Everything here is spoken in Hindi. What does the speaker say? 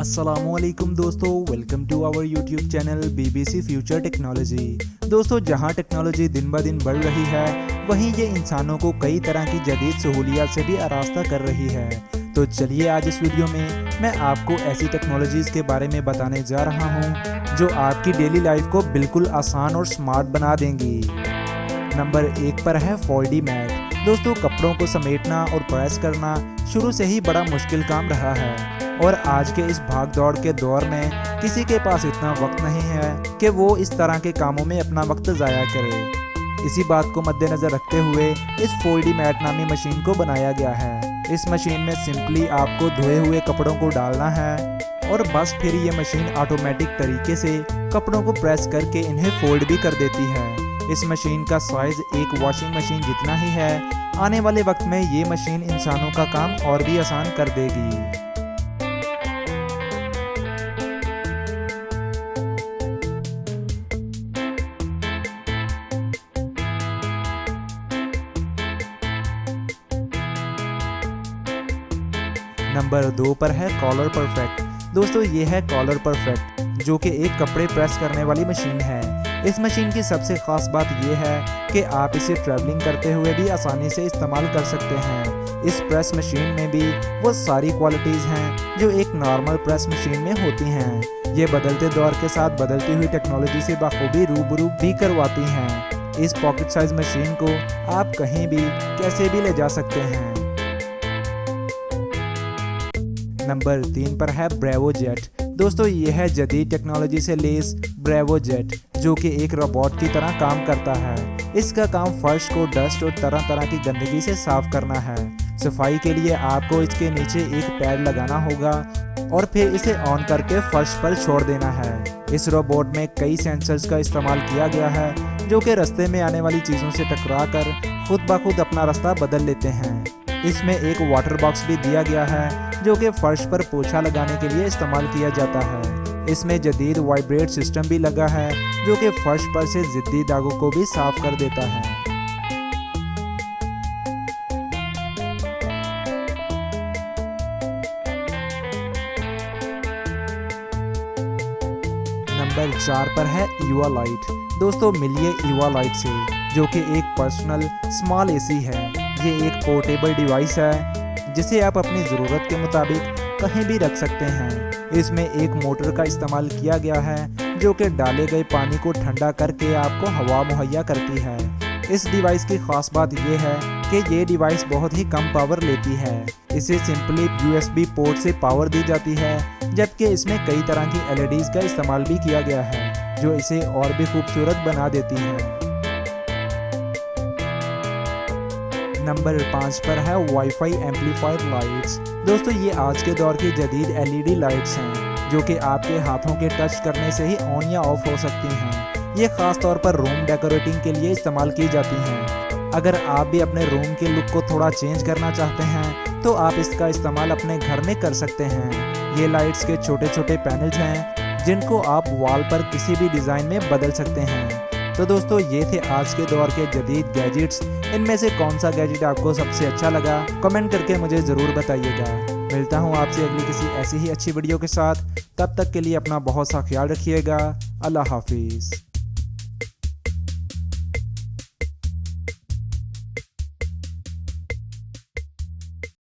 अस्सलामुअलैकुम दोस्तों, welcome to our YouTube channel BBC Future Technology. दोस्तों, जहां टेक्नोलॉजी दिन ब दिन बढ़ रही है, वहीं ये इंसानों को कई तरह की जदीद सहूलियात से भी आरास्ता कर रही है। तो चलिए आज इस वीडियो में मैं आपको ऐसी टेक्नोलॉजीज़ के बारे में बताने जा रहा हूं जो आपकी डेली लाइफ को बिल्कुल आसान और स्मार्ट बना देंगी। नंबर 1 पर है फोल्डी मैट। दोस्तों, कपड़ों को समेटना और प्रेस करना शुरू से ही बड़ा मुश्किल काम रहा है और आज के इस भाग दौड़ के दौर में किसी के पास इतना वक्त नहीं है कि वो इस तरह के कामों में अपना वक्त ज़ाया करे। इसी बात को मद्देनज़र रखते हुए इस फोल्डी मैट नामी मशीन को बनाया गया है। इस मशीन में सिंपली आपको धोए हुए कपड़ों को डालना है और बस फिर ये मशीन ऑटोमेटिक तरीके से कपड़ों को प्रेस करके इन्हें फोल्ड भी कर देती है। इस मशीन का साइज़ एक वॉशिंग मशीन जितना ही है। आने वाले वक्त में ये मशीन इंसानों का काम और भी आसान कर देगी। नंबर 2 पर है कॉलर परफेक्ट। दोस्तों, ये है कॉलर परफेक्ट जो कि एक कपड़े प्रेस करने वाली मशीन है। इस मशीन की सबसे ख़ास बात यह है कि आप इसे ट्रैवलिंग करते हुए भी आसानी से इस्तेमाल कर सकते हैं। इस प्रेस मशीन में भी वो सारी क्वालिटीज़ हैं जो एक नॉर्मल प्रेस मशीन में होती हैं। ये बदलते दौर के साथ बदलती हुई टेक्नोलॉजी से बखूबी रूबरू भी करवाती हैं। इस पॉकेट साइज मशीन को आप कहीं भी कैसे भी ले जा सकते हैं। नंबर 3 पर है ब्रेवो जेट। दोस्तों, ये है जदीद टेक्नोलॉजी से लेस ब्रेवो जेट जो कि एक रोबोट की तरह काम करता है। इसका काम फर्श को डस्ट और तरह तरह की गंदगी से साफ करना है। सफाई के लिए आपको इसके नीचे एक पैड लगाना होगा और फिर इसे ऑन करके फर्श पर छोड़ देना है। इस रोबोट में कई सेंसर्स का इस्तेमाल किया गया है जो कि रास्ते में आने वाली चीज़ों से टकरा कर खुद ब खुद अपना रास्ता बदल लेते हैं। इसमें एक वाटर बॉक्स भी दिया गया है जो कि फर्श पर पोछा लगाने के लिए इस्तेमाल किया जाता है। इसमें जदीद वाइब्रेट सिस्टम भी लगा है जो कि फर्श पर से ज़िद्दी दागों को भी साफ कर देता है। नंबर 4 पर है ईवा लाइट। दोस्तों, मिलिए ईवा लाइट से जो कि एक पर्सनल स्मॉल एसी है। ये एक पोर्टेबल डिवाइस है जिसे आप अपनी ज़रूरत के मुताबिक कहीं भी रख सकते हैं। इसमें एक मोटर का इस्तेमाल किया गया है जो कि डाले गए पानी को ठंडा करके आपको हवा मुहैया करती है। इस डिवाइस की ख़ास बात यह है कि ये डिवाइस बहुत ही कम पावर लेती है। इसे सिंपली USB पोर्ट से पावर दी जाती है, जबकि इसमें कई तरह की LEDs का इस्तेमाल भी किया गया है जो इसे और भी खूबसूरत बना देती है। नंबर 5 पर है वाईफाई एम्पलीफायर लाइट्स। दोस्तों, ये आज के दौर की जदीद LED लाइट्स हैं जो कि आपके हाथों के टच करने से ही ऑन या ऑफ हो सकती हैं। ये ख़ास तौर पर रूम डेकोरेटिंग के लिए इस्तेमाल की जाती हैं। अगर आप भी अपने रूम के लुक को थोड़ा चेंज करना चाहते हैं तो आप इसका इस्तेमाल अपने घर में कर सकते हैं। ये लाइट्स के छोटे छोटे पैनल्स हैं जिनको आप वॉल पर किसी भी डिज़ाइन में बदल सकते हैं। तो दोस्तों, ये थे आज के दौर के जदीद गैजेट्स। इनमें से कौन सा गैजेट आपको सबसे अच्छा लगा, कमेंट करके मुझे ज़रूर बताइएगा। मिलता हूँ आपसे अगली किसी ऐसी ही अच्छी वीडियो के साथ। तब तक के लिए अपना बहुत सा ख्याल रखिएगा। अल्लाह हाफिज़।